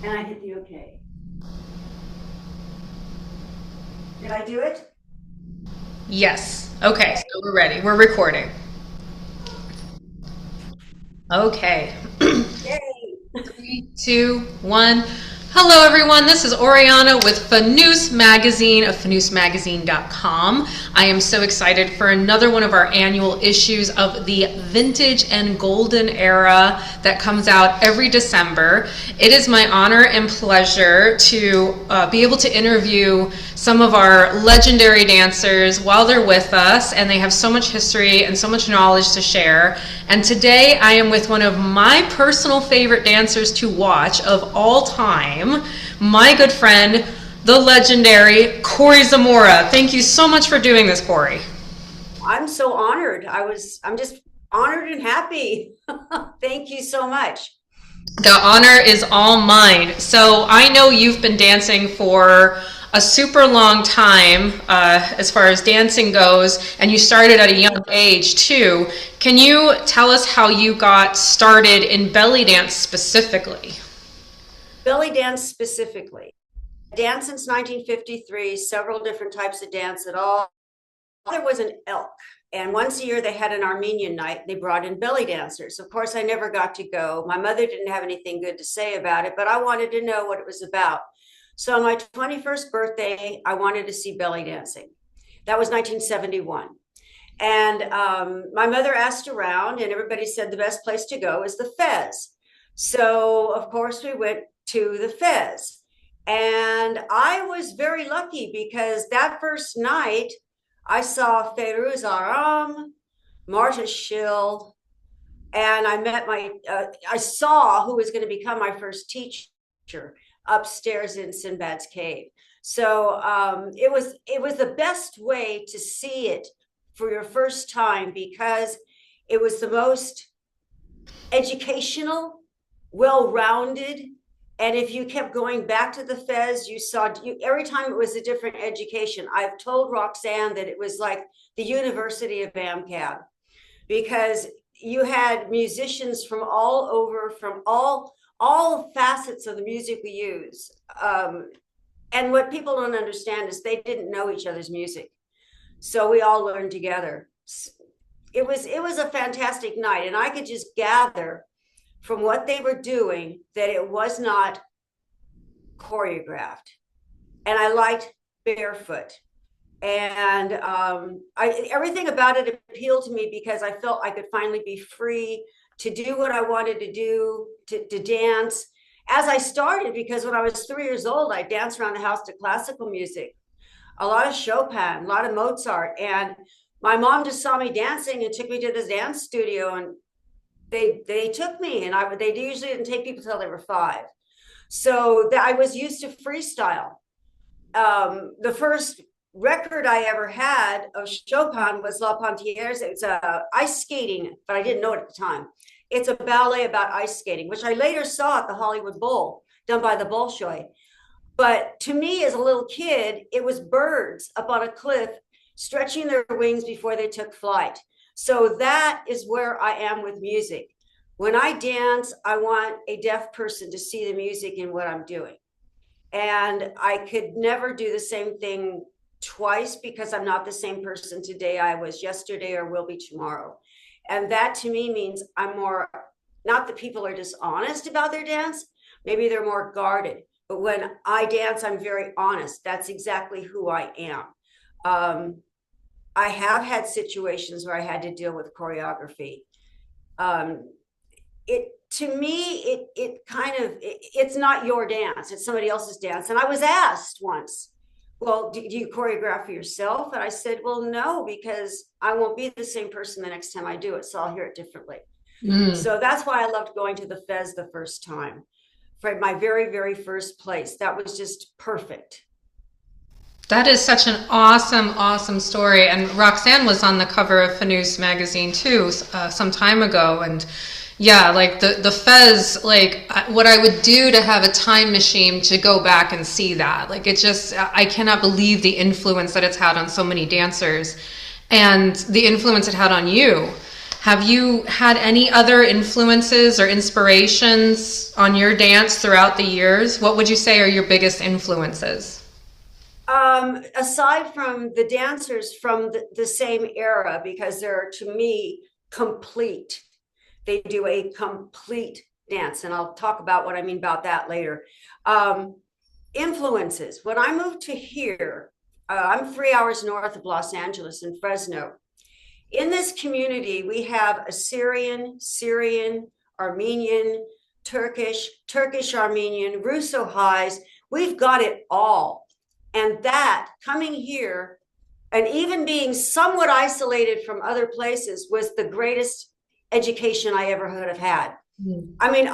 And I hit the OK. Did I do it? Yes. Okay, Okay. so we're ready. We're recording. Okay. Yay. Three, two, one. Hello, everyone. This is Oriana with Fanoos Magazine of fanoosmagazine.com. I am so excited for another one of our annual issues of the Vintage and Golden Era that comes out every December. It is my honor and pleasure to be able to interview some of our legendary dancers while they're with us, and they have so much history and so much knowledge to share. And today I am with one of my personal favorite dancers to watch of all time, my good friend, the legendary Cory Zamora. Thank you so much for doing this, Cory. I'm so honored. I'm just honored and happy. Thank you so much. The honor is all mine. So I know you've been dancing for a super long time as far as dancing goes, and you started at a young age too. Can you tell us how you got started in belly dance specifically? Belly dance specifically. Dance since 1953, several different types of dance at all. There was an elk. And once a year they had an Armenian night. They brought in belly dancers. Of course, I never got to go. My mother didn't have anything good to say about it, but I wanted to know what it was about. So on my 21st birthday, I wanted to see belly dancing. That was 1971. And my mother asked around, and everybody said the best place to go is the Fez. So, of course, we went to the Fez. And I was very lucky because that first night, I saw Fanoos, Marta Schill, and I saw who was going to become my first teacher upstairs in Sinbad's cave. So it was the best way to see it for your first time because it was the most educational, well-rounded. And if you kept going back to the Fez, you saw every time it was a different education. I've told Roxanne that it was like the University of AmCab because you had musicians from all over, from all facets of the music we use. And what people don't understand is they didn't know each other's music, so we all learned together. It was a fantastic night, and I could just gather from what they were doing that it was not choreographed. And I liked barefoot. And everything about it appealed to me because I felt I could finally be free to do what I wanted to do, to dance. As I started, because when I was 3 years old, I danced around the house to classical music, a lot of Chopin, a lot of Mozart. And my mom just saw me dancing and took me to this dance studio, and they took me, and they usually didn't take people till they were 5. So I was used to freestyle. The first record I ever had of Chopin was La Panthère. It's ice skating, but I didn't know it at the time. It's a ballet about ice skating, which I later saw at the Hollywood Bowl, done by the Bolshoi. But to me, as a little kid, it was birds up on a cliff stretching their wings before they took flight. So that is where I am with music. When I dance, I want a deaf person to see the music in what I'm doing. And I could never do the same thing twice because I'm not the same person today I was yesterday or will be tomorrow. And that to me means I'm more, not that people are dishonest about their dance, maybe they're more guarded. But when I dance, I'm very honest. That's exactly who I am. I have had situations where I had to deal with choreography. It to me, it's not your dance; it's somebody else's dance. And I was asked once, "Well, do you choreograph for yourself?" And I said, "Well, no, because I won't be the same person the next time I do it, so I'll hear it differently." Mm. So that's why I loved going to the Fez the first time, for my very, very first place. That was just perfect. That is such an awesome, awesome story. And Roxanne was on the cover of Fanoos magazine too, some time ago. And yeah, like the Fez, like what I would do to have a time machine to go back and see that. Like it just, I cannot believe the influence that it's had on so many dancers and the influence it had on you. Have you had any other influences or inspirations on your dance throughout the years? What would you say are your biggest influences? Aside from the dancers from the same era, because they're to me complete, they do a complete dance, and I'll talk about what I mean about that later. Um, Influences. When I moved to here, I'm 3 hours north of Los Angeles in Fresno. In this community, we have Assyrian, Syrian, Armenian, Turkish Armenian, Russo highs. We've got it all. And that coming here and even being somewhat isolated from other places was the greatest education I ever would have had. I mean,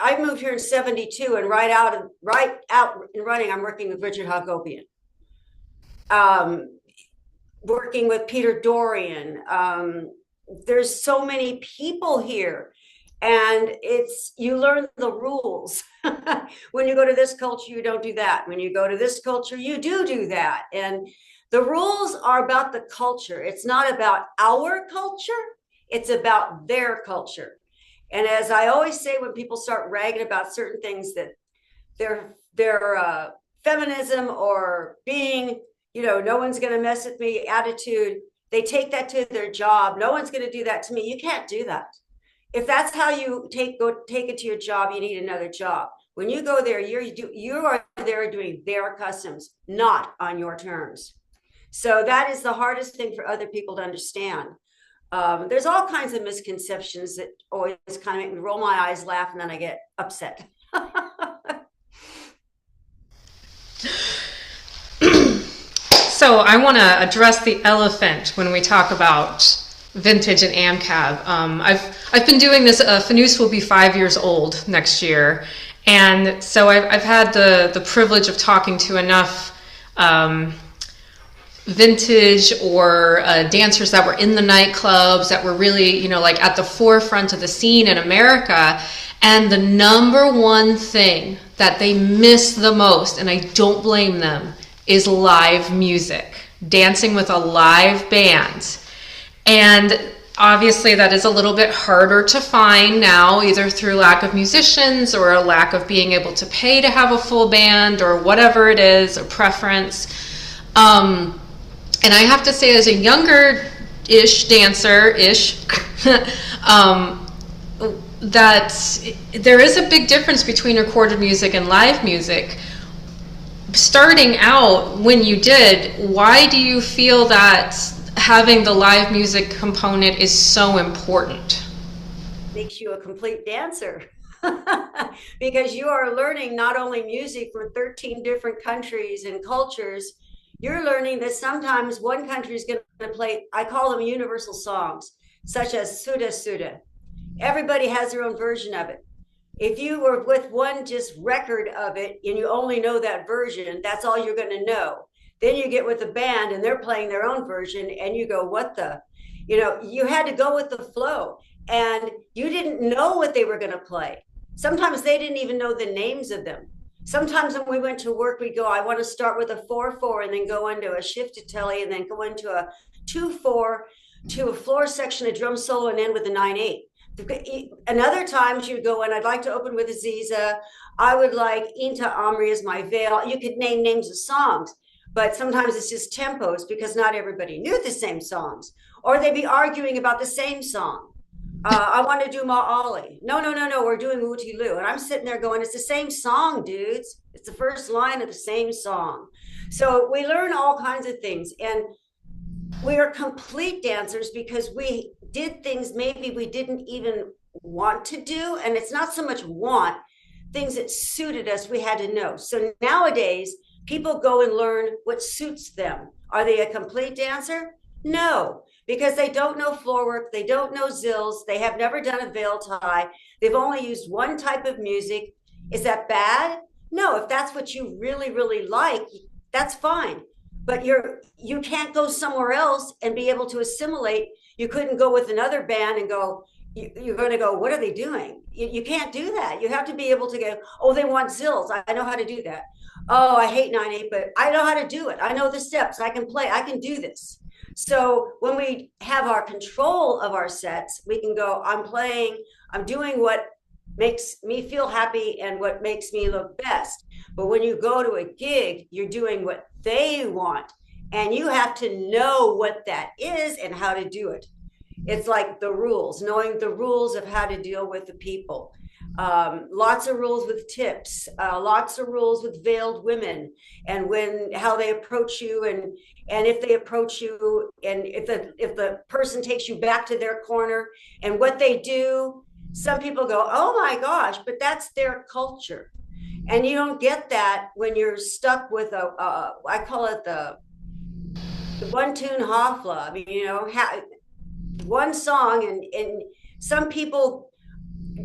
I moved here in 72 and right out and running, I'm working with Richard Hagopian. Working with Peter Dorian. There's so many people here, and you learn the rules. When you go to this culture, you don't do that. When you go to this culture, you do that. And the rules are about the culture. It's not about our culture. It's about their culture. And as I always say, when people start ragging about certain things, that their feminism or being, no one's going to mess with me attitude, they take that to their job. No one's going to do that to me. You can't do that. If that's how you take it to your job, you need another job. When you go there, you are there doing their customs, not on your terms. So that is the hardest thing for other people to understand. There's all kinds of misconceptions that always kind of make me roll my eyes, laugh, and then I get upset. So I want to address the elephant when we talk about vintage and AmCab. I've been doing this. Fanoos will be 5 years old next year, and so I've had the privilege of talking to enough vintage or dancers that were in the nightclubs that were really, like at the forefront of the scene in America. And the number one thing that they miss the most, and I don't blame them, is live music, dancing with a live band. And obviously that is a little bit harder to find now, either through lack of musicians or a lack of being able to pay to have a full band or whatever it is, or preference. And I have to say, as a younger-ish dancer-ish, that there is a big difference between recorded music and live music. Starting out, when you did, why do you feel that having the live music component is so important? Makes you a complete dancer. Because you are learning not only music from 13 different countries and cultures, you're learning that sometimes one country is going to play, I call them universal songs, such as Suda Suda. Everybody has their own version of it. If you were with one just record of it and you only know that version, that's all you're going to know. Then you get with a band and they're playing their own version and you go, what the? You had to go with the flow, and you didn't know what they were going to play. Sometimes they didn't even know the names of them. Sometimes when we went to work, we'd go, I want to start with a 4/4 and then go into a shifted telly and then go into a 2/4 to a floor section, a drum solo, and end with a 9/8. And other times you go in, I'd like to open with Aziza. I would like Inta Amri as my veil. You could name names of songs, but sometimes it's just tempos because not everybody knew the same songs, or they'd be arguing about the same song. I want to do Ma'ali. No, we're doing Wuti Lu. And I'm sitting there going, it's the same song, dudes. It's the first line of the same song. So we learn all kinds of things. And we are complete dancers because we did things maybe we didn't even want to do. And it's not so much want, things that suited us, we had to know. So nowadays, people go and learn what suits them. Are they a complete dancer? No, because they don't know floor work. They don't know zills. They have never done a veil tie. They've only used one type of music. Is that bad? No, if that's what you really, really like, that's fine. But you can't go somewhere else and be able to assimilate. You couldn't go with another band and go, you're going to go, what are they doing? You can't do that. You have to be able to go, oh, they want zills. I know how to do that. Oh, I hate 9/8, but I know how to do it. I know the steps. I can play. I can do this. So when we have our control of our sets, we can go, I'm playing, I'm doing what makes me feel happy and what makes me look best. But when you go to a gig, you're doing what they want. And you have to know what that is and how to do it. It's like the rules, knowing the rules of how to deal with the people. Lots of rules with tips, lots of rules with veiled women, and how they approach you, and if they approach you, and if the person takes you back to their corner, and what they do. Some people go, oh my gosh, but that's their culture, and you don't get that when you're stuck with I call it the one tune hafla. I mean, one song, and some people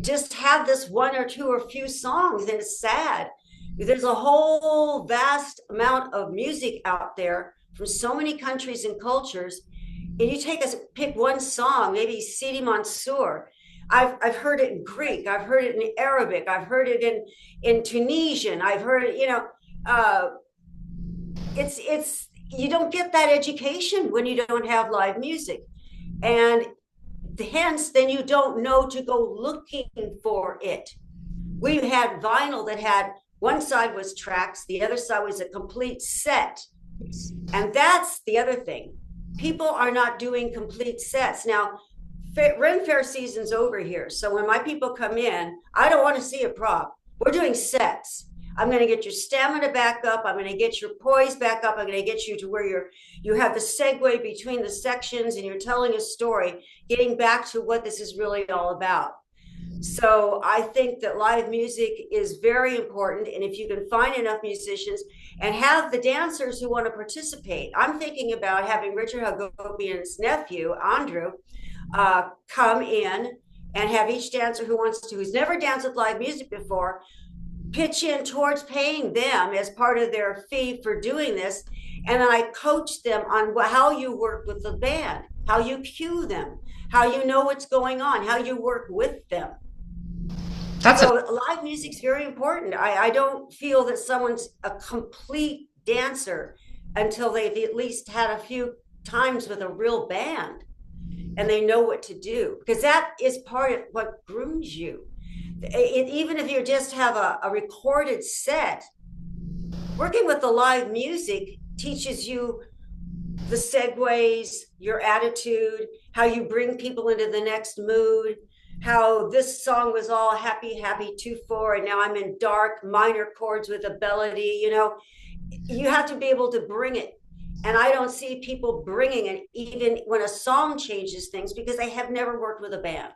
just have this one or two or few songs, and it's sad. There's a whole vast amount of music out there from so many countries and cultures, and you pick one song, maybe Sidi Mansour. I've heard it in Greek, I've heard it in Arabic, I've heard it in Tunisian, I've heard it, it's you don't get that education when you don't have live music, and hence then you don't know to go looking for it. We had vinyl that had one side was tracks, the other side was a complete set. And that's the other thing. People are not doing complete sets. Now, Ren Fair season's over here. So when my people come in, I don't want to see a prop. We're doing sets. I'm going to get your stamina back up. I'm going to get your poise back up. I'm going to get you to where you have the segue between the sections and you're telling a story, getting back to what this is really all about. So I think that live music is very important. And if you can find enough musicians and have the dancers who want to participate, I'm thinking about having Richard Hagopian's nephew, Andrew, come in and have each dancer who's never danced with live music before, pitch in towards paying them as part of their fee for doing this. And then I coach them on how you work with the band, how you cue them, how you know what's going on, how you work with them. Live music's very important. I don't feel that someone's a complete dancer until they've at least had a few times with a real band and they know what to do, because that is part of what grooms you. Even if you just have a recorded set, working with the live music teaches you the segues, your attitude, how you bring people into the next mood, how this song was all happy, happy 2/4, and now I'm in dark minor chords with a melody. You have to be able to bring it. And I don't see people bringing it even when a song changes things, because they have never worked with a band.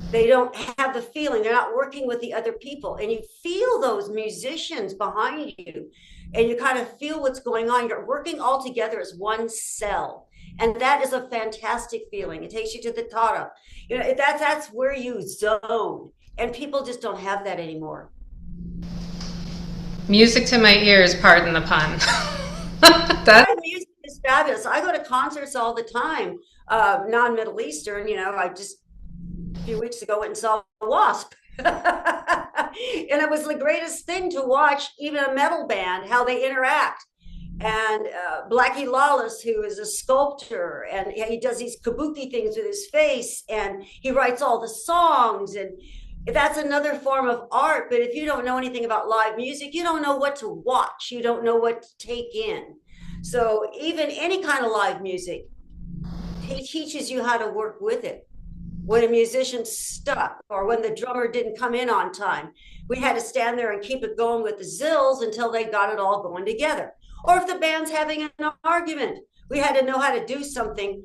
They don't have the feeling. They're not working with the other people. And you feel those musicians behind you, and you kind of feel what's going on. You're working all together as one cell. And that is a fantastic feeling. It takes you to the Tara. That's where you zone. And people just don't have that anymore. Music to my ears, pardon the pun. Music is fabulous. I go to concerts all the time, non-Middle Eastern. I just a few weeks ago went and saw Wasp. And it was the greatest thing to watch, even a metal band, how they interact. And Blackie Lawless, who is a sculptor, and he does these kabuki things with his face, and he writes all the songs, and that's another form of art. But if you don't know anything about live music, you don't know what to watch. You don't know what to take in. So even any kind of live music, it teaches you how to work with it. When a musician's stuck, or when the drummer didn't come in on time, we had to stand there and keep it going with the zills until they got it all going together. Or if the band's having an argument, we had to know how to do something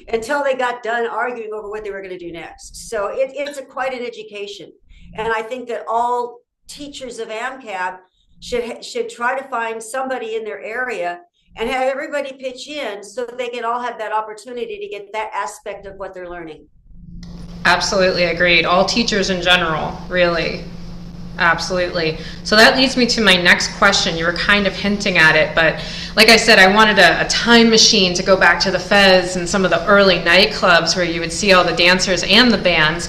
until they got done arguing over what they were going to do next. So it's quite an education. And I think that all teachers of AmCab should try to find somebody in their area and have everybody pitch in so they can all have that opportunity to get that aspect of what they're learning. Absolutely agreed. All teachers in general, really. Absolutely. So that leads me to my next question. You were kind of hinting at it, but like I said, I wanted a time machine to go back to the Fez and some of the early nightclubs where you would see all the dancers and the bands.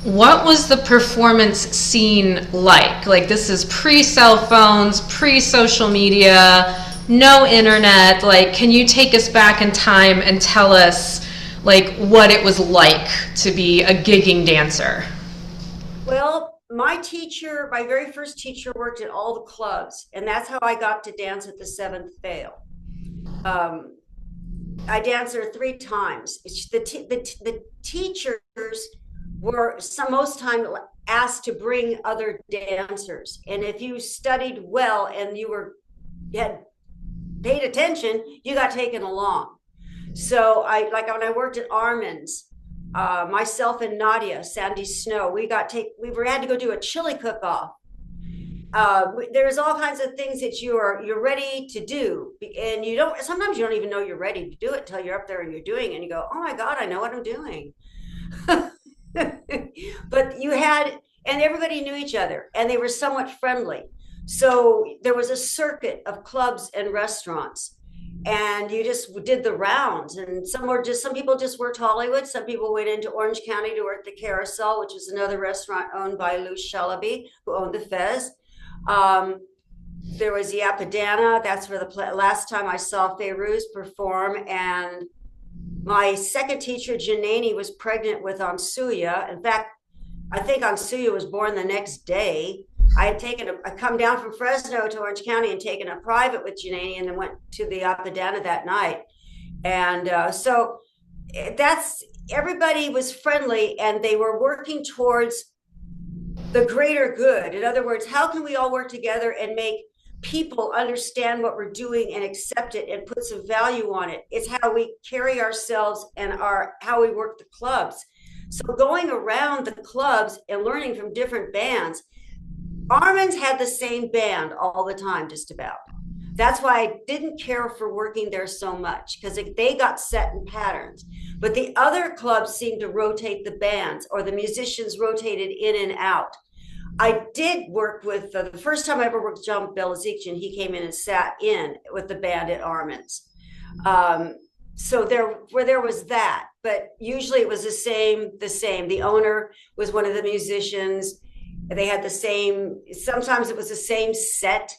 What was the performance scene like? Like, this is pre-cell phones, pre-social media. no internet. Like, can you take us back in time and tell us like what it was like to be a gigging dancer? Well, my very first teacher worked at all the clubs, and that's how I got to dance at the Seventh Veil. Um, I danced there 3 times. The teachers were most time asked to bring other dancers, and if you studied well and you had paid attention, you got taken along. So I like when I worked at Armin's, myself and Nadia, Sandy Snow, we had to go do a chili cook-off. There's all kinds of things that you're ready to do, and sometimes you don't even know you're ready to do it till you're up there and you're doing it and you go, oh my God, I know what I'm doing. But and everybody knew each other and they were somewhat friendly. So there was a circuit of clubs and restaurants, and you just did the rounds. And some people just worked Hollywood. Some people went into Orange County to work the Carousel, which was another restaurant owned by Lou Shalaby, who owned the Fez. There was the Apadana. That's where last time I saw Fanoos perform. And my second teacher, Janani, was pregnant with Ansuya. In fact, I think Ansuya was born the next day. I come down from Fresno to Orange County and taken a private with Janani, and then went to the Apadana that night. And so everybody was friendly, and they were working towards the greater good. In other words, how can we all work together and make people understand what we're doing and accept it and put some value on it? It's how we carry ourselves and how we work the clubs. So going around the clubs and learning from different bands, Armin's had the same band all the time, just about. That's why I didn't care for working there so much, because they got set in patterns. But the other clubs seemed to rotate the bands, or the musicians rotated in and out. I did work with the first time I ever worked with John Belazikian. He came in and sat in with the band at Armin's. So there was that, but usually it was the same. The owner was one of the musicians. They had sometimes it was the same set.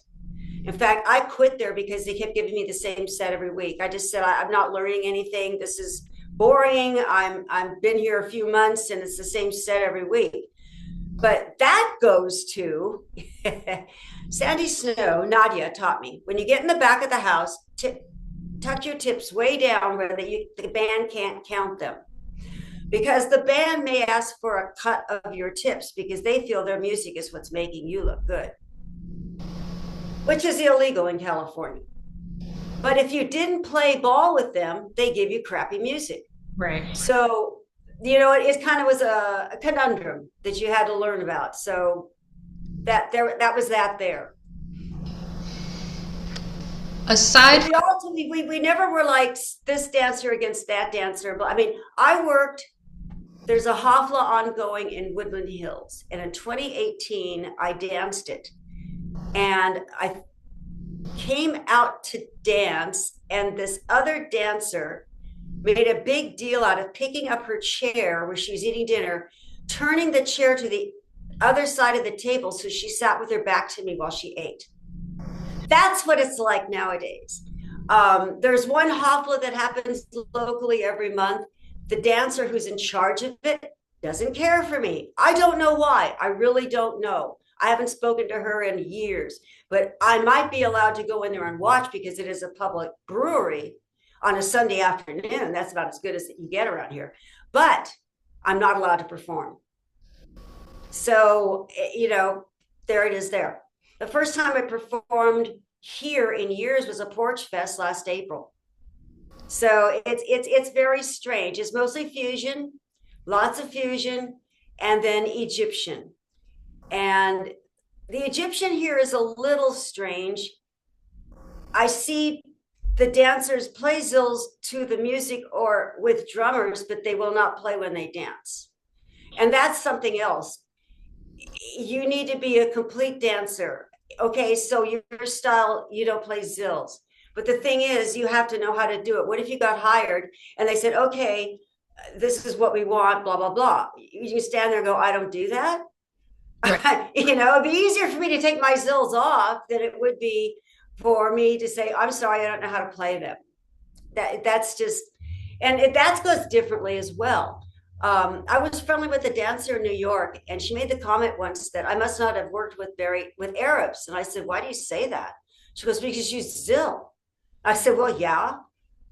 In fact, I quit there because they kept giving me the same set every week. I just said, I'm not learning anything. This is boring. I've been here a few months and it's the same set every week. But that goes to Sandy Snow. Nadia taught me, when you get in the back of the house, tuck your tips way down where the band can't count them. Because the band may ask for a cut of your tips because they feel their music is what's making you look good, which is illegal in California. But if you didn't play ball with them, they give you crappy music. Right. So, it kind of was a conundrum that you had to learn about. So that was that there. Aside, we never were like this dancer against that dancer. But I mean, there's a Hafla ongoing in Woodland Hills, and in 2018 I danced it, and I came out to dance, and this other dancer made a big deal out of picking up her chair where she was eating dinner, turning the chair to the other side of the table so she sat with her back to me while she ate. That's what it's like nowadays. There's one Hafla that happens locally every month. The dancer who's in charge of it doesn't care for me. I don't know why. I really don't know. I haven't spoken to her in years, but I might be allowed to go in there and watch because it is a public brewery on a Sunday afternoon. That's about as good as you get around here. But I'm not allowed to perform. So, there it is there. The first time I performed here in years was a Porch Fest last April. So it's very strange. It's mostly fusion, lots of fusion, and then Egyptian. And the Egyptian here is a little strange. I see the dancers play zills to the music or with drummers, but they will not play when they dance. And that's something else. You need to be a complete dancer. Okay, so your style, you don't play zills. But the thing is, you have to know how to do it. What if you got hired and they said, okay, this is what we want, blah, blah, blah. You stand there and go, I don't do that. Right. It'd be easier for me to take my zills off than it would be for me to say, I'm sorry, I don't know how to play them. That's just, that goes differently as well. I was friendly with a dancer in New York, and she made the comment once that I must not have worked with Arabs. And I said, why do you say that? She goes, because you Zill. I said, well, yeah.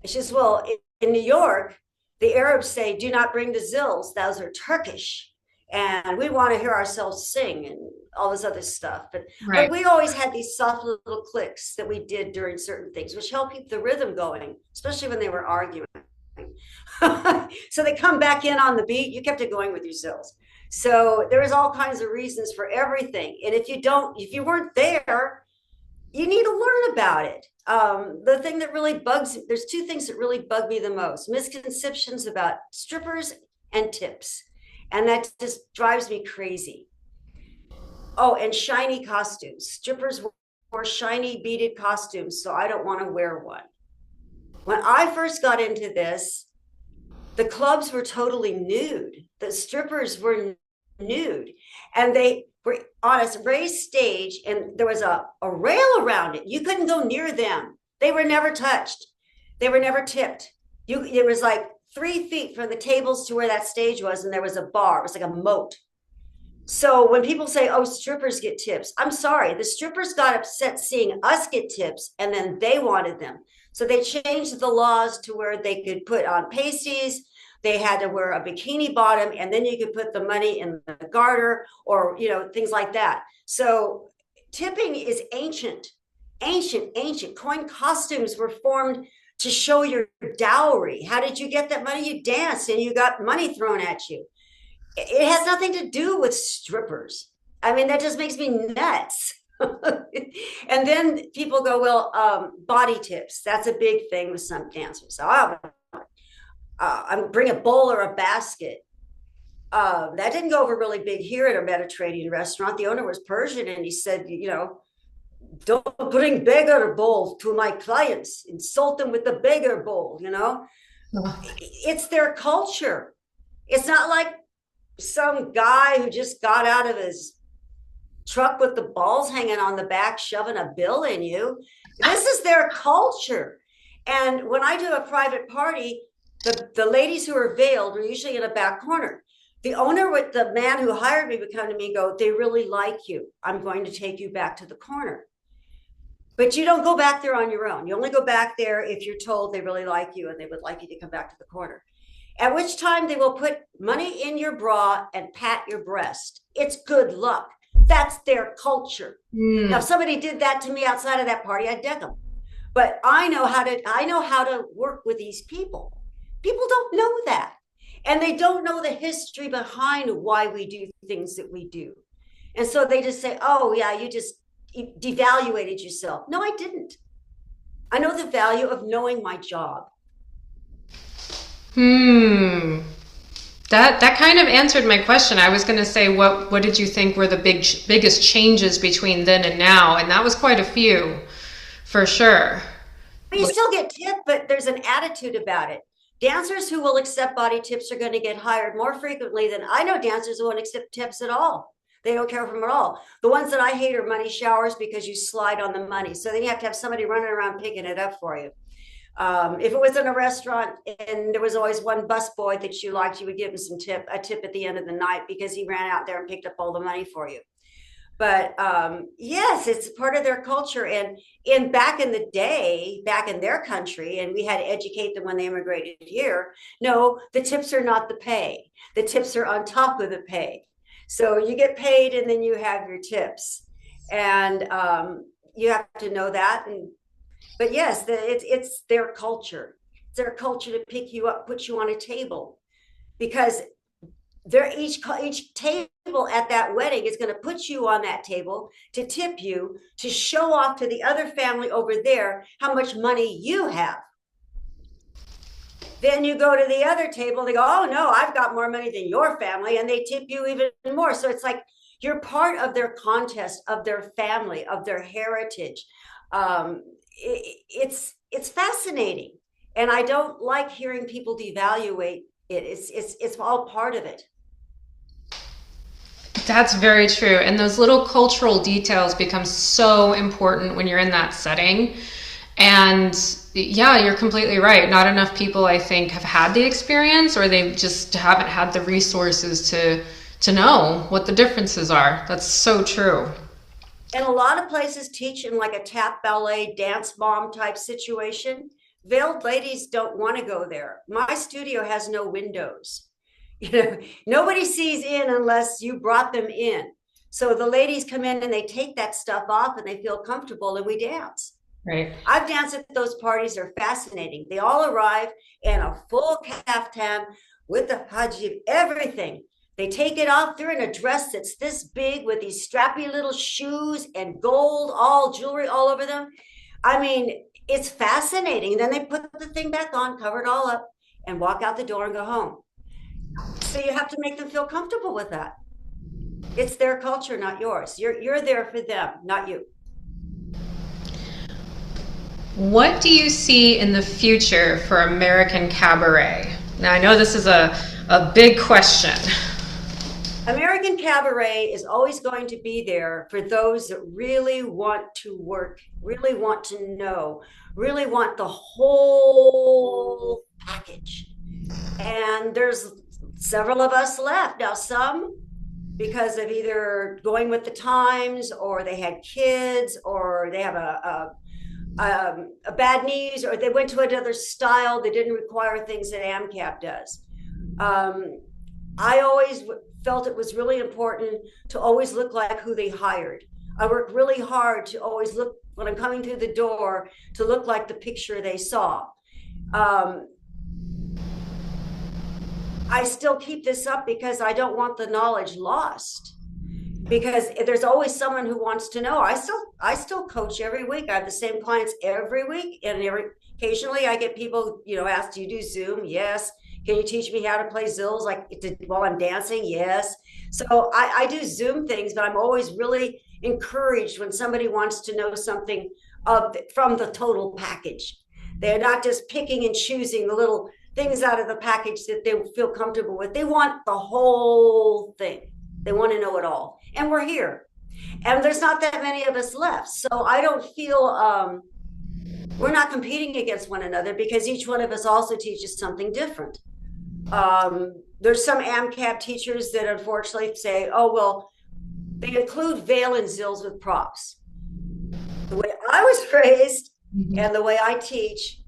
And she says, well, in New York, the Arabs say, do not bring the Zills. Those are Turkish. And we want to hear ourselves sing and all this other stuff. But Right. we always had these soft little clicks that we did during certain things, which helped keep the rhythm going, especially when they were arguing. So they come back in on the beat. You kept it going with your Zills. So there was all kinds of reasons for everything. And if you weren't there, you need to learn about it. The thing that really there's two things that really bug me the most: misconceptions about strippers and tips. And that just drives me crazy. Oh, and shiny costumes. Strippers wore shiny beaded costumes, so I don't want to wear one. When I first got into this, the clubs were totally nude. The strippers were nude, and they were on a raised stage, and there was a rail around it. You couldn't go near them. They were never touched. They were never tipped. It was like 3 feet from the tables to where that stage was, and there was a bar. It was like a moat. So when people say, oh, strippers get tips, I'm sorry. The strippers got upset seeing us get tips, and then they wanted them. So they changed the laws to where they could put on pasties. They had to wear a bikini bottom, and then you could put the money in the garter, or, things like that. So tipping is ancient, ancient, ancient. Coin costumes were formed to show your dowry. How did you get that money? You danced and you got money thrown at you. It has nothing to do with strippers. I mean, that just makes me nuts. And then people go, well, body tips. That's a big thing with some dancers. So I'm bring a bowl or a basket. That didn't go over really big here at a Mediterranean restaurant. The owner was Persian, and he said, don't bring beggar bowl to my clients. Insult them with the beggar bowl. It's their culture. It's not like some guy who just got out of his truck with the balls hanging on the back, shoving a bill in you. This is their culture. And when I do a private party, the ladies who are veiled are usually in a back corner. The owner, with the man who hired me, would come to me and go, they really like you. I'm going to take you back to the corner. But you don't go back there on your own. You only go back there if you're told they really like you and they would like you to come back to the corner. At which time they will put money in your bra and pat your breast. It's good luck. That's their culture. Now, if somebody did that to me outside of that party, I'd deck them. But I know how to work with these people. People don't know that. And they don't know the history behind why we do things that we do. And so they just say, oh, yeah, you just devaluated yourself. No, I didn't. I know the value of knowing my job. That kind of answered my question. I was going to say, what did you think were the biggest changes between then and now? And that was quite a few, for sure. You still get tipped, but there's an attitude about it. Dancers who will accept body tips are going to get hired more frequently than I know dancers who won't accept tips at all. They don't care for them at all. The ones that I hate are money showers, because you slide on the money. So then you have to have somebody running around picking it up for you. If it was in a restaurant and there was always one busboy that you liked, you would give him a tip at the end of the night, because he ran out there and picked up all the money for you. But yes, it's part of their culture. And back in the day, back in their country, and we had to educate them when they immigrated here. No, the tips are not the pay. The tips are on top of the pay. So you get paid and then you have your tips, and you have to know that. But yes, it's their culture. It's their culture to pick you up, put you on a table, because they're each table at that wedding is going to put you on that table to tip you, to show off to the other family over there how much money you have. Then you go to the other table, they go, oh no, I've got more money than your family, and they tip you even more. So it's like you're part of their contest, of their family, of their heritage. It's fascinating, and I don't like hearing people devaluate it. It's all part of it. That's very true. And those little cultural details become so important when you're in that setting. And yeah, you're completely right. Not enough people, I think, have had the experience, or they just haven't had the resources to know what the differences are. That's so true. And a lot of places teach in like a tap ballet dance mom type situation. Veiled ladies don't want to go there. My studio has no windows. You know, nobody sees in unless you brought them in. So the ladies come in and they take that stuff off and they feel comfortable and we dance. Right. I've danced at those parties. They're fascinating. They all arrive in a full kaftan with the hijab, everything. They take it off. They're in a dress that's this big with these strappy little shoes and gold, all jewelry all over them. I mean, it's fascinating. Then they put the thing back on, cover it all up, and walk out the door and go home. So you have to make them feel comfortable with that. It's their culture, not yours. You're there for them, not you. What do you see in the future for American cabaret? Now, I know this is a big question. American cabaret is always going to be there for those that really want to work, really want to know, really want the whole package. And there's several of us left. Now, some because of either going with the times or they had kids or they have a bad knees or they went to another style that didn't require things that AmCab does. I always felt it was really important to always look like who they hired. I work really hard to always look, when I'm coming through the door, to look like the picture they saw. I still keep this up because I don't want the knowledge lost. Because there's always someone who wants to know. I still coach every week. I have the same clients every week, and occasionally I get people, ask, "Do you do Zoom?" Yes. "Can you teach me how to play zills like while I'm dancing?" Yes. So I do Zoom things, but I'm always really encouraged when somebody wants to know something from the total package. They're not just picking and choosing the little things out of the package that they feel comfortable with. They want the whole thing. They want to know it all. And we're here. And there's not that many of us left. So I don't feel we're not competing against one another because each one of us also teaches something different. There's some AmCab teachers that unfortunately say, "Oh, well, they include veil and zills with props." The way I was raised and the way I teach,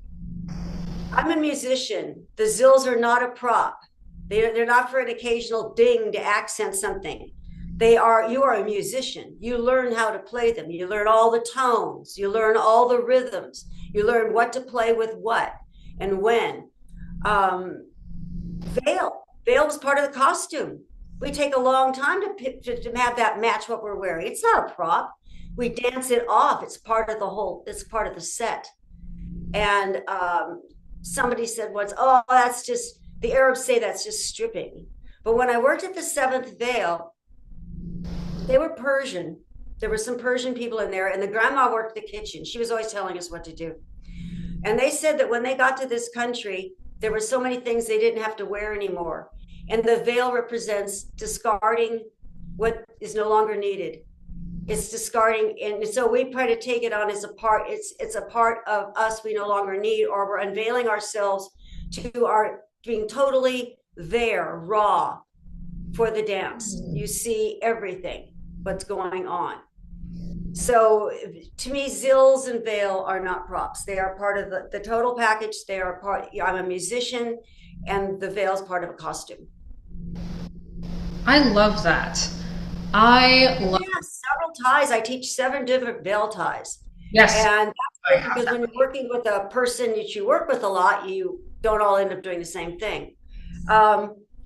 I'm a musician. The zills are not a prop. They're not for an occasional ding to accent something. You are a musician. You learn how to play them. You learn all the tones. You learn all the rhythms. You learn what to play with what and when. Veil was part of the costume. We take a long time to have that match what we're wearing. It's not a prop. We dance it off. It's part of it's part of the set. And somebody said once, "Oh, that's just," the Arabs say that's just stripping. But when I worked at the Seventh Veil, they were Persian. There were some Persian people in there, and the grandma worked the kitchen. She was always telling us what to do. And they said that when they got to this country, there were so many things they didn't have to wear anymore. And the veil represents discarding what is no longer needed. It's discarding, and so we try to take it on as a part. It's a part of us we no longer need, or we're unveiling ourselves to our being totally there, raw for the dance. You see everything, what's going on. So to me, zills and veil are not props. They are part of the total package. They are part. I'm a musician, and the veil is part of a costume. I love that. I love several ties. I teach 7 different veil ties. Yes. And that's because when you're working with a person that you work with a lot, you don't all end up doing the same thing.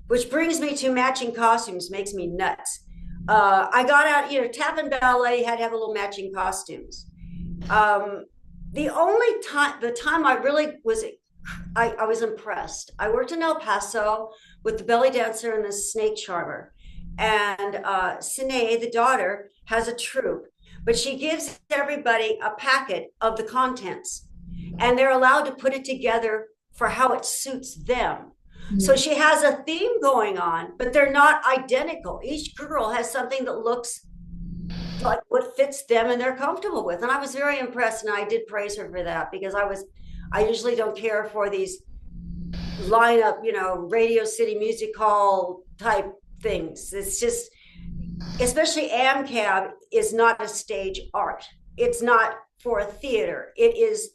Which brings me to matching costumes, makes me nuts. I got out, tap and ballet had to have a little matching costumes. The time I really was, I was impressed. I worked in El Paso with the belly dancer and the snake charmer. And Sinead, the daughter, has a troupe, but she gives everybody a packet of the contents, and they're allowed to put it together for how it suits them. So she has a theme going on, but they're not identical. Each girl has something that looks like what fits them and they're comfortable with. And I was very impressed, and I did praise her for that, because I usually don't care for these lineup, Radio City Music Hall type things. It's just, especially AmCab is not a stage art. It's not for a theater. It is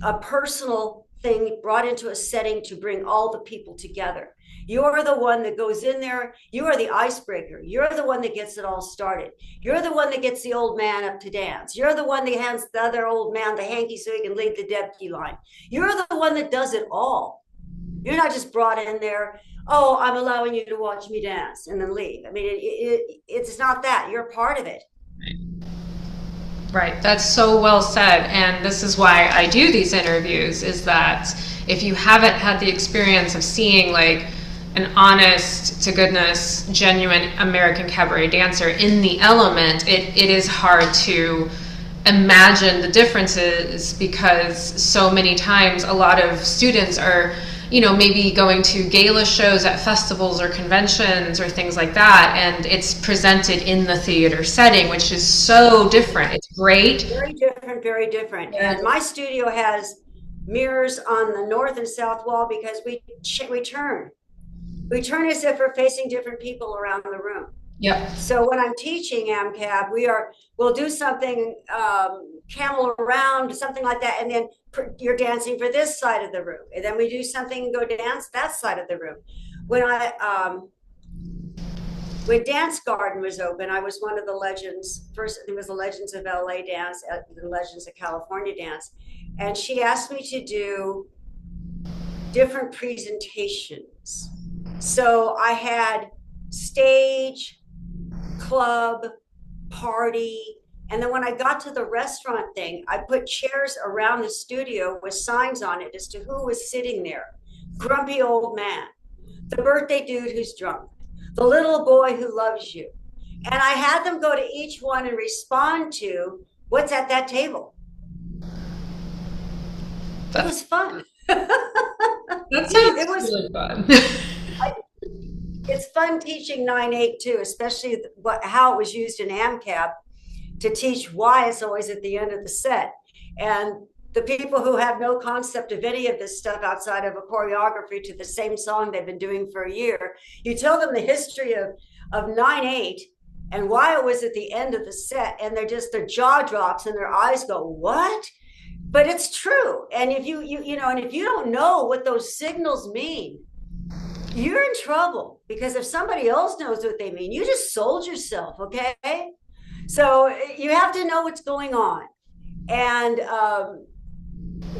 a personal thing brought into a setting to bring all the people together. You're the one that goes in there. You are the icebreaker. You're the one that gets it all started. You're the one that gets the old man up to dance. You're the one that hands the other old man the hanky so he can lead the deputy line. You're the one that does it all. You're not just brought in there, oh, I'm allowing you to watch me dance and then leave. I mean, it's not that. You're a part of it. Right. That's so well said. And this is why I do these interviews, is that if you haven't had the experience of seeing like an honest to goodness, genuine American cabaret dancer in the element, it is hard to imagine the differences, because so many times a lot of students are, maybe going to gala shows at festivals or conventions or things like that, and it's presented in the theater setting, which is so different. It's great. Very different, very different. And my studio has mirrors on the north and south wall, because we turn. We turn as if we're facing different people around the room. Yep. So when I'm teaching AmCab, we'll do something, camel around, something like that, and then you're dancing for this side of the room, and then we do something and go dance that side of the room. When Dance Garden was open, I was one of the legends. First, it was the Legends of LA dance, the Legends of California dance, and she asked me to do different presentations. So I had stage, club, party, and then when I got to the restaurant thing, I put chairs around the studio with signs on it as to who was sitting there. Grumpy old man, the birthday dude who's drunk, the little boy who loves you. And I had them go to each one and respond to what's at that table. It was fun. That sounds really fun. It's fun teaching 9/8 too, especially how it was used in AmCab, to teach why it's always at the end of the set. And the people who have no concept of any of this stuff outside of a choreography to the same song they've been doing for a year, you tell them the history of 9/8 and why it was at the end of the set, and their jaw drops and their eyes go, what? But it's true. And if if you don't know what those signals mean, you're in trouble, because if somebody else knows what they mean, you just sold yourself. Okay. So you have to know what's going on. And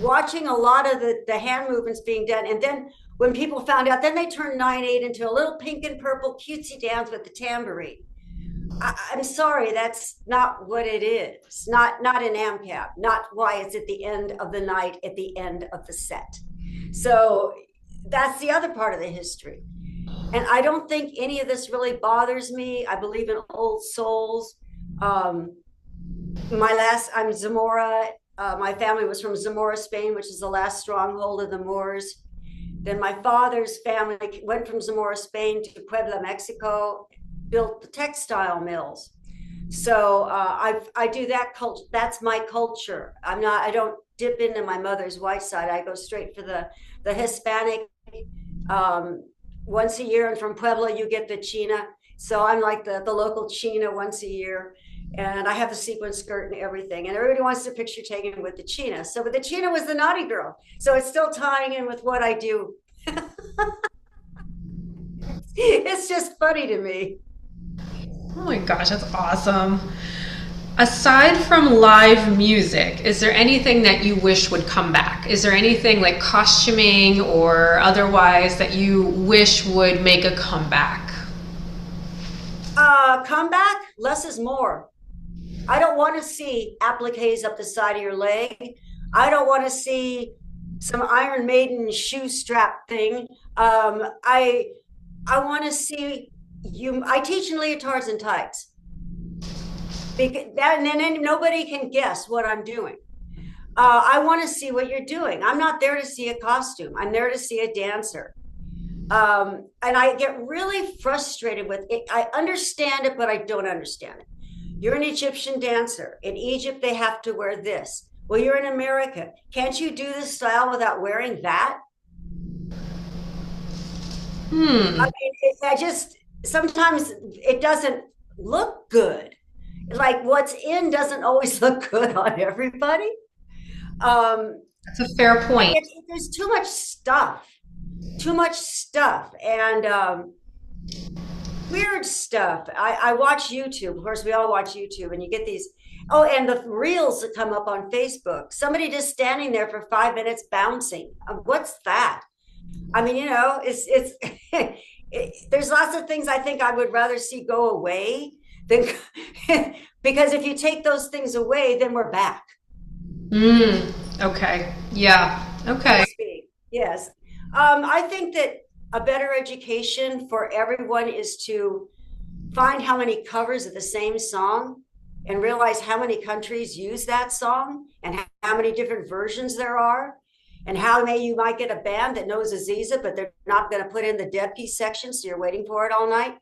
watching a lot of the hand movements being done. And then when people found out, then they turned 9/8 into a little pink and purple cutesy dance with the tambourine. I'm sorry, that's not what it is. Not in AmCab, not why it's at the end of the night, at the end of the set. So that's the other part of the history. And I don't think any of this really bothers me. I believe in old souls. I'm Zamora. My family was from Zamora, Spain, which is the last stronghold of the Moors. Then my father's family went from Zamora, Spain to Puebla, Mexico, built the textile mills. So I do that culture. That's my culture. I don't dip into my mother's white side. I go straight for the Hispanic. Once a year, and from Puebla you get the China. So I'm like the local China once a year, and I have the sequin skirt and everything. And everybody wants a picture taken with the China. So, but the China was the naughty girl. So it's still tying in with what I do. It's just funny to me. Oh my gosh, that's awesome. Aside from live music, is there anything that you wish would come back? Is there anything like costuming or otherwise that you wish would make a comeback? Comeback? Less is more. I don't want to see appliques up the side of your leg. I don't want to see some Iron Maiden shoe strap thing. I want to see you. I teach in leotards and tights. And then nobody can guess what I'm doing. I want to see what you're doing. I'm not there to see a costume. I'm there to see a dancer. And I get really frustrated with it. I understand it, but I don't understand it. You're an Egyptian dancer. In Egypt, they have to wear this. Well, you're in America. Can't you do this style without wearing that? I Hmm. mean, I just sometimes it doesn't look good. Like what's in doesn't always look good on everybody. That's a fair point. There's too much stuff, and weird stuff. I watch YouTube. Of course, we all watch YouTube, and you get these. Oh, and the reels that come up on Facebook. Somebody just standing there for 5 minutes bouncing. What's that? I mean, it's there's lots of things I think I would rather see go away than because if you take those things away, then we're back. Mm, okay. Yeah. So Okay. to speak. Yes. I think that a better education for everyone is to find how many covers of the same song and realize how many countries use that song and how many different versions there are and how you might get a band that knows Aziza, but they're not going to put in the dead piece section, so you're waiting for it all night.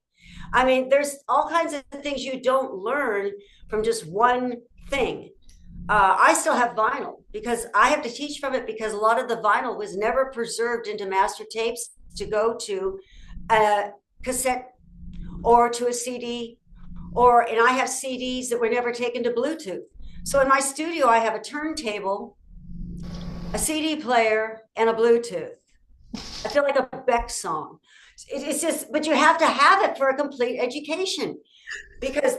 I mean, there's all kinds of things you don't learn from just one thing. I still have vinyl because I have to teach from it because a lot of the vinyl was never preserved into master tapes to go to a cassette or to a CD, and I have CDs that were never taken to Bluetooth. So in my studio, I have a turntable, a CD player, and a Bluetooth. I feel like a Beck song. It's just, but you have to have it for a complete education because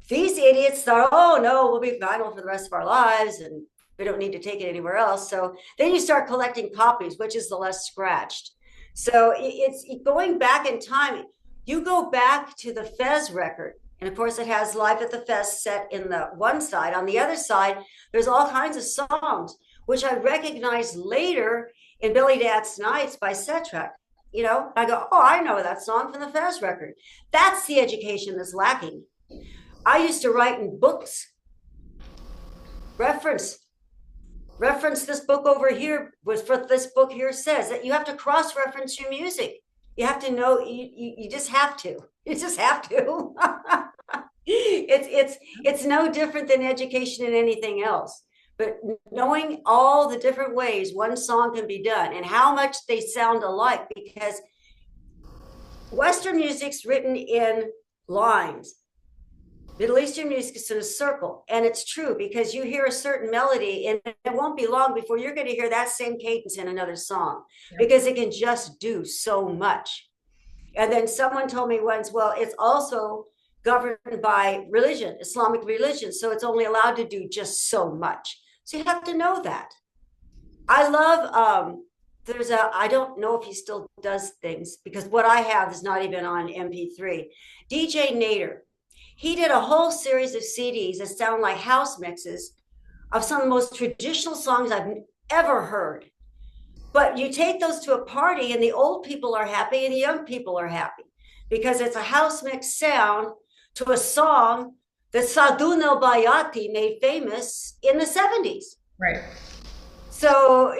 these idiots thought, oh no, we'll be vinyl for the rest of our lives and we don't need to take it anywhere else. So then you start collecting copies, which is the less scratched. So it's going back in time. You go back to the Fez record, and of course, it has Live at the Fez set in the one side. On the other side, there's all kinds of songs, which I recognized later in Billy Dance Nights by Setrak. I go, oh, I know that song from the Fez record. That's the education that's lacking. I used to write in books, reference this book over here was for this book here says that you have to cross-reference your music. You have to know, you just have to. You just have to. It's no different than education in anything else. But knowing all the different ways one song can be done and how much they sound alike, because Western music's written in lines. Middle Eastern music is in a circle. And it's true because you hear a certain melody and it won't be long before you're going to hear that same cadence in another song because it can just do so much. And then someone told me once, well, it's also governed by religion, Islamic religion. So it's only allowed to do just so much. So you have to know that. I love, I don't know if he still does things because what I have is not even on MP3. DJ Nader, he did a whole series of CDs that sound like house mixes of some of the most traditional songs I've ever heard. But you take those to a party and the old people are happy and the young people are happy because it's a house mix sound to a song that Sadun El Bayati made famous in the 70s. Right. So,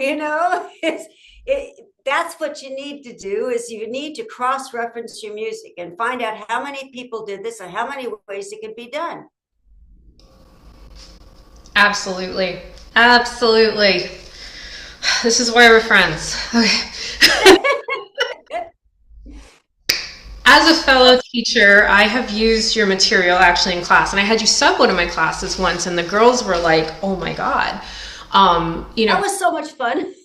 that's what you need to do is you need to cross-reference your music and find out how many people did this and how many ways it can be done. Absolutely. Absolutely. This is why we're friends. Okay. As a fellow teacher, I have used your material actually in class, and I had you sub one of my classes once, and the girls were like, "Oh my God." That was so much fun.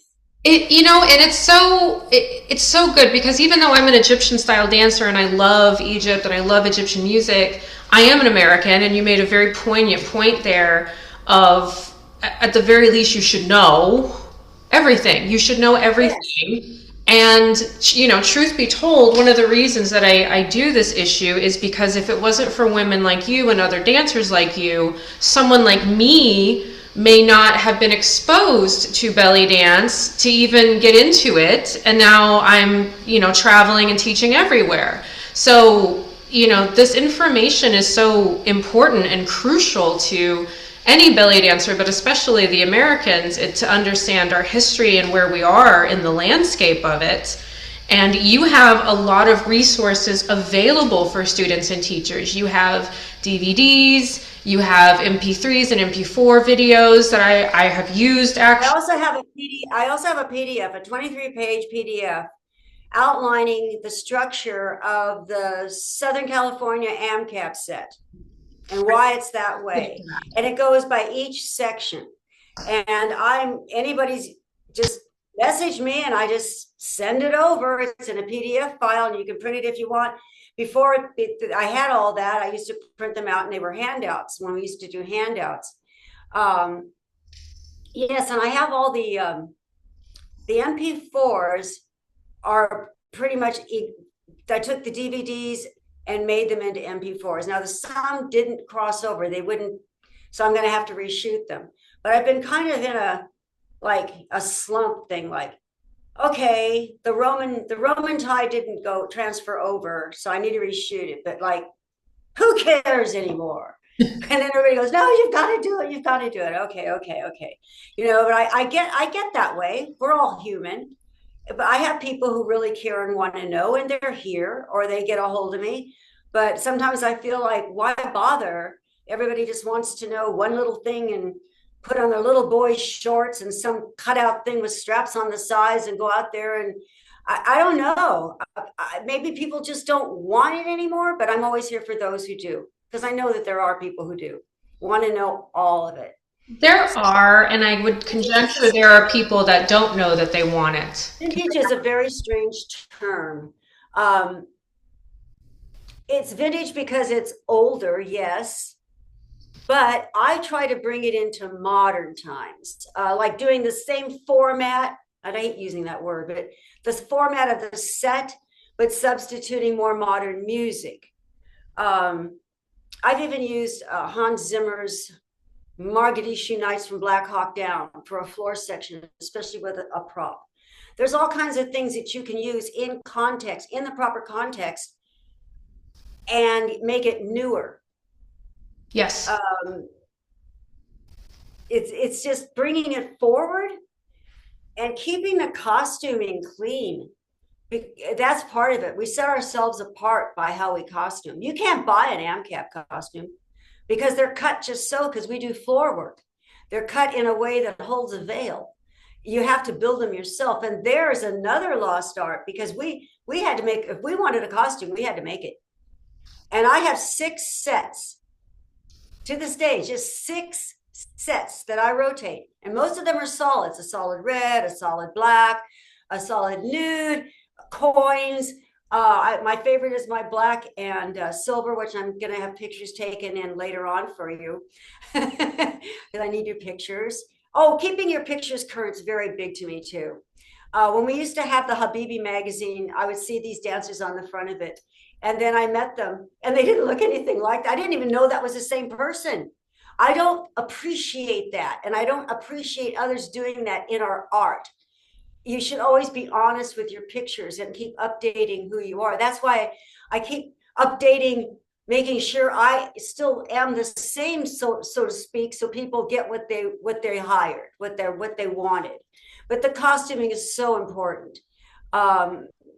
And it's so good because even though I'm an Egyptian style dancer and I love Egypt and I love Egyptian music, I am an American, and you made a very poignant point there of at the very least you should know everything. You should know everything. Yes. And truth be told, one of the reasons that I do this issue is because if it wasn't for women like you and other dancers like you, someone like me may not have been exposed to belly dance to even get into it, and now I'm traveling and teaching everywhere. So this information is so important and crucial to any belly dancer, but especially the Americans, to understand our history and where we are in the landscape of it. And you have a lot of resources available for students and teachers. You have DVDs, you have MP3s and MP4 videos that I have used actually. I also have a PDF, a 23-page PDF outlining the structure of the Southern California AmCab set and why it's that way. And it goes by each section. And anybody's just message me and I just send it over. It's in a PDF file and you can print it if you want. Before I had all that, I used to print them out and they were handouts when we used to do handouts. Yes, and I have all the MP4s are pretty much, I took the DVDs and made them into MP4s. Now the some didn't cross over, they wouldn't, so I'm going to have to reshoot them. But I've been kind of in a slump thing, like, okay, the Roman tide didn't go transfer over, so I need to reshoot it. But like, who cares anymore? And then everybody goes, no, you've got to do it. You've got to do it. Okay. But I get that way. We're all human. But I have people who really care and want to know, and they're here or they get a hold of me. But sometimes I feel like, why bother? Everybody just wants to know one little thing and put on their little boy's shorts and some cutout thing with straps on the sides and go out there. And I don't know. Maybe people just don't want it anymore, but I'm always here for those who do, because I know that there are people who do want to know all of it. There are, and I would conjecture there are people that don't know that they want it. Vintage is a very strange term. It's vintage because it's older, yes, but I try to bring it into modern times, like doing the same format. I hate using that word, but the format of the set, but substituting more modern music. I've even used Hans Zimmer's Mogadishu Nights from Black Hawk Down for a floor section, especially with a prop. There's all kinds of things that you can use in context, in the proper context, and make it newer. Yes. It's just bringing it forward and keeping the costuming clean. That's part of it. We set ourselves apart by how we costume. You can't buy an AmCab costume because they're cut just so, because we do floor work. They're cut in a way that holds a veil. You have to build them yourself. And there's another lost art, because we had to make, if we wanted a costume, we had to make it. And I have 6 sets to this day, just 6 sets that I rotate. And most of them are solids, a solid red, a solid black, a solid nude, coins. My favorite is my black and silver, which I'm going to have pictures taken in later on for you, because I need your pictures. Oh, keeping your pictures current is very big to me too. When we used to have the Habibi magazine, I would see these dancers on the front of it. And then I met them and they didn't look anything like that. I didn't even know that was the same person. I don't appreciate that. And I don't appreciate others doing that in our art. You should always be honest with your pictures and keep updating who you are. That's why I keep updating, making sure I still am the same, so to speak, so people get what they hired, what they wanted. But the costuming is so important.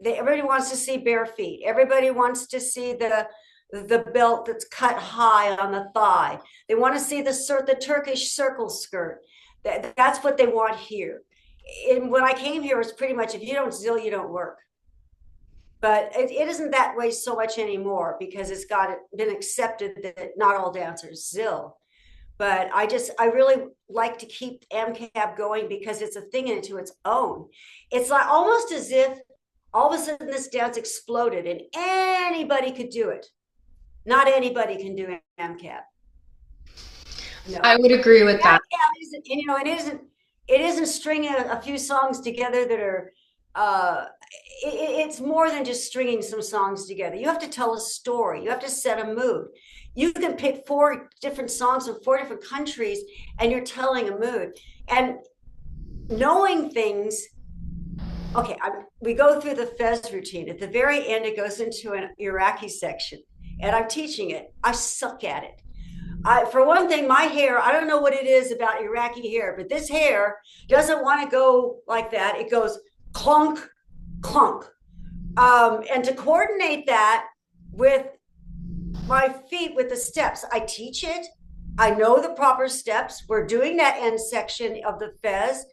Everybody wants to see bare feet. Everybody wants to see the belt that's cut high on the thigh. They want to see the Turkish circle skirt. That's what they want here. And when I came here, it's pretty much, if you don't zill, you don't work. But it isn't that way so much anymore, because it's been accepted that not all dancers zill. But I really like to keep AmCab going, because it's a thing into its own. It's like almost as if all of a sudden this dance exploded and anybody could do it. Not anybody can do AmCab. No. I would agree with that. It isn't stringing a few songs together that are, it's more than just stringing some songs together. You have to tell a story. You have to set a mood. You can pick 4 different songs from 4 different countries and you're telling a mood. And knowing things, okay, we go through the Fez routine. At the very end, it goes into an Iraqi section and I'm teaching it. I suck at it. For one thing, my hair, I don't know what it is about Iraqi hair, but this hair doesn't want to go like that. It goes clunk, clunk. And to coordinate that with my feet with the steps, I teach it. I know the proper steps. We're doing that end section of the fez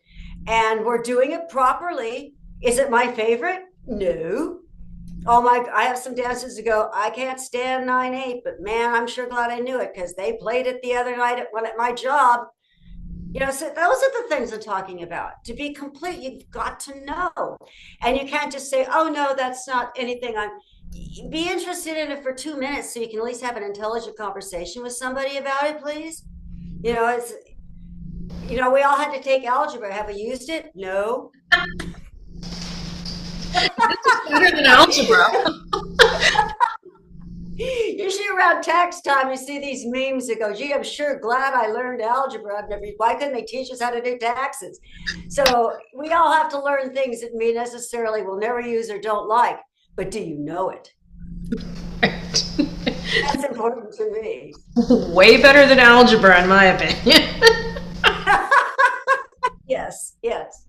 and we're doing it properly. Is it my favorite? No. Oh my, I have some dancers that go, I can't stand 9/8, but man, I'm sure glad I knew it because they played it the other night at my job. So those are the things I'm talking about. To be complete, you've got to know. And you can't just say, oh no, that's not anything I'm be interested in it for 2 minutes so you can at least have an intelligent conversation with somebody about it, please. It's we all had to take algebra. Have we used it? No. Better than algebra. Usually around tax time, you see these memes that go, gee, I'm sure glad I learned algebra. Why couldn't they teach us how to do taxes? So we all have to learn things that we necessarily will never use or don't like. But do you know it? That's important to me. Way better than algebra, in my opinion. Yes, yes.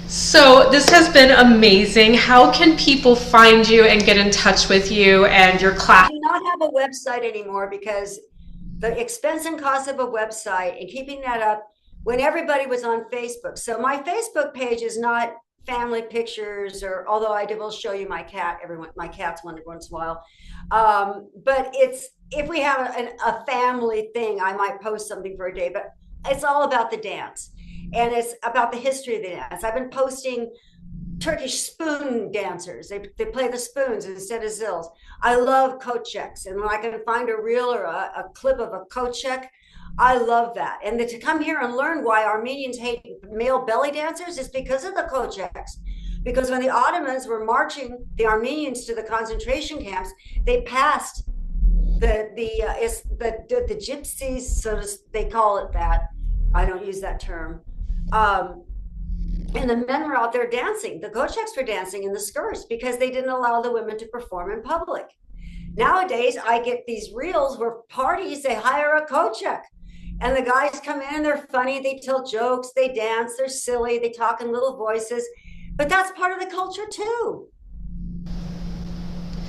So this has been amazing. How can people find you and get in touch with you and your class? I do not have a website anymore because the expense and cost of a website and keeping that up when everybody was on Facebook. So my Facebook page is not family pictures, or although I will show you my cat, my cat's one once in a while. But it's, if we have a family thing, I might post something for a day, but it's all about the dance. And it's about the history of the dance. I've been posting Turkish spoon dancers. They play the spoons instead of zills. I love coat checks. And when I can find a reel or a clip of a coat check, I love that. And to come here and learn why Armenians hate male belly dancers is because of the coat checks. Because when the Ottomans were marching the Armenians to the concentration camps, they passed the gypsies, so they call it that. I don't use that term. And the men were out there dancing. The Kocheks were dancing in the skirts because they didn't allow the women to perform in public. Nowadays, I get these reels where parties, they hire a Kochek. And the guys come in, they're funny, they tell jokes, they dance, they're silly, they talk in little voices. But that's part of the culture too.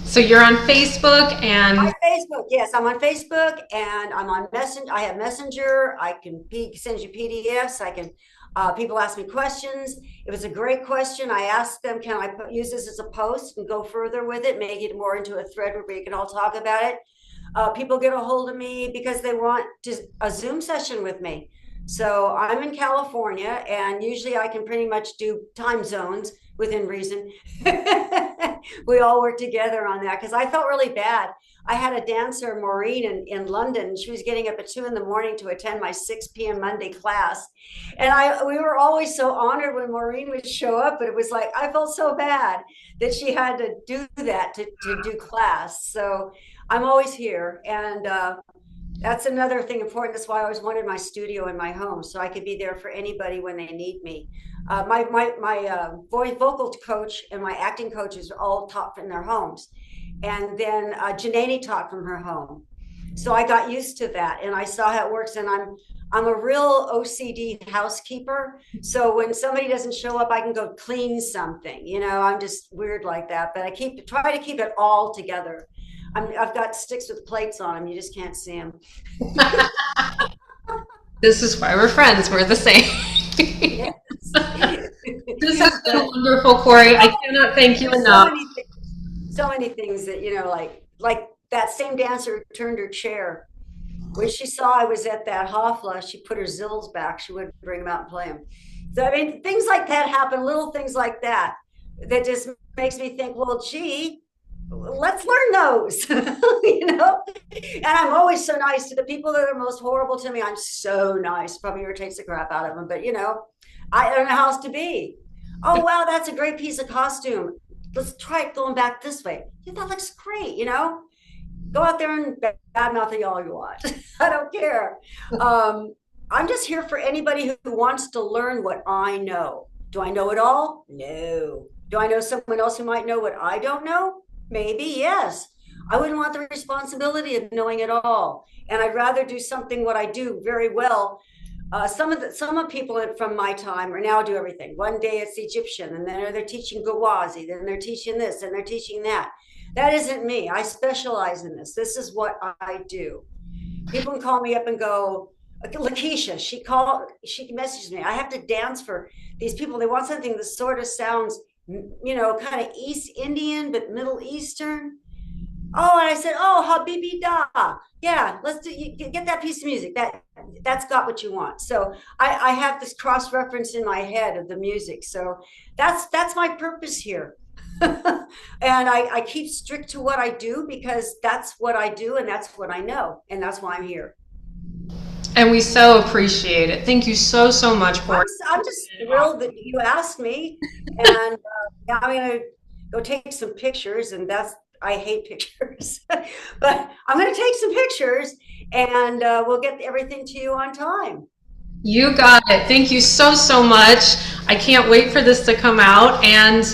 So you're on Facebook and my Facebook, yes, I'm on Facebook and I'm on Messenger. I have Messenger. I can send you PDFs. I can. People ask me questions. It was a great question. I asked them, can I use this as a post and go further with it, make it more into a thread where we can all talk about it. People get a hold of me because they want a Zoom session with me. So I'm in California, and usually I can pretty much do time zones within reason. We all work together on that because I felt really bad. I had a dancer, Maureen, in London. She was getting up at 2 a.m. to attend my 6 p.m. Monday class. And we were always so honored when Maureen would show up, but it was like, I felt so bad that she had to do that to do class. So I'm always here. And that's another thing important. That's why I always wanted my studio in my home, so I could be there for anybody when they need me. My vocal coach and my acting coaches are all taught from their homes. And then Janani taught from her home. So I got used to that and I saw how it works. And I'm a real OCD housekeeper. So when somebody doesn't show up, I can go clean something. I'm just weird like that. But I try to keep it all together. I've got sticks with plates on them. You just can't see them. This is why we're friends. We're the same. Yes. This has been wonderful, Cory. I cannot thank you enough. So many things that, like that same dancer turned her chair. When she saw I was at that Hofla, she put her zills back. She wouldn't bring them out and play them. So, I mean, things like that happen, little things like that just makes me think, well, gee, let's learn those, And I'm always so nice to the people that are most horrible to me. I'm so nice, probably irritates the crap out of them, but I don't know how else to be. Oh, wow, that's a great piece of costume. Let's try it going back this way. Yeah, that looks great, Go out there and badmouth it all you want. I don't care. I'm just here for anybody who wants to learn what I know. Do I know it all? No. Do I know someone else who might know what I don't know? Maybe, yes. I wouldn't want the responsibility of knowing it all. And I'd rather do something what I do very well Some people from my time are now do everything. One day it's Egyptian, and then they're teaching Gawazi, then they're teaching this, and they're teaching that. That isn't me. I specialize in this. This is what I do. People can call me up and go, Lakeisha, she messaged me. I have to dance for these people. They want something that sort of sounds, kind of East Indian, but Middle Eastern. Oh, and I said, oh, Habibi Da. Yeah, let's get that piece of music. That's got what you want. So I have this cross reference in my head of the music. So that's my purpose here. And I keep strict to what I do because that's what I do and that's what I know. And that's why I'm here. And we so appreciate it. Thank you so, so much for it. I'm just thrilled that you asked me. And I'm going to go take some pictures, and I hate pictures, but I'm going to take some pictures, and we'll get everything to you on time. You got it. Thank you so, so much. I can't wait for this to come out. And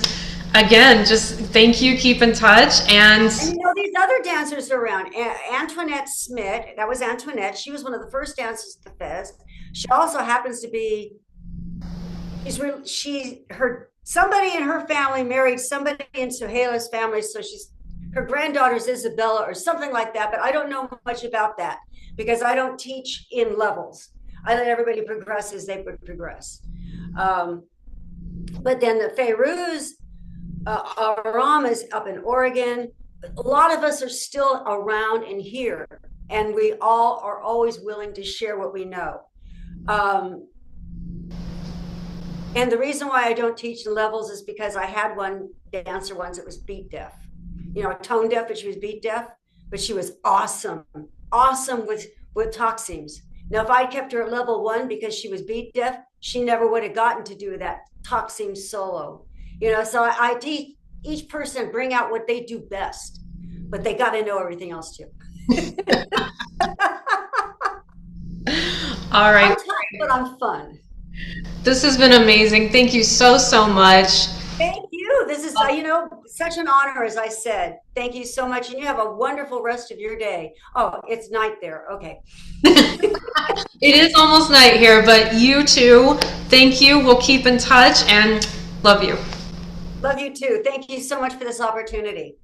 again, just thank you. Keep in touch. And these other dancers around, Antoinette Smith, that was Antoinette. She was one of the first dancers at the fest. She also happens to be, somebody in her family married somebody in Sohaila's family. So her granddaughter's Isabella or something like that, but I don't know much about that because I don't teach in levels. I let everybody progress as they would progress. But then the Fanoos, Aram is up in Oregon. A lot of us are still around and here, and we all are always willing to share what we know. And the reason why I don't teach in levels is because I had one dancer once that was beat deaf. Tone deaf, but she was beat deaf, but she was awesome with talk seams. Now, if I kept her at level 1 because she was beat deaf, she never would have gotten to do that talk seam solo. So I teach each person bring out what they do best, but they got to know everything else too. All right. I'm tough, but I'm fun. This has been amazing. Thank you so, so much. Thank you. This is, such an honor, as I said. Thank you so much. And you have a wonderful rest of your day. Oh, it's night there. Okay. It is almost night here, but you too. Thank you. We'll keep in touch and love you. Love you too. Thank you so much for this opportunity.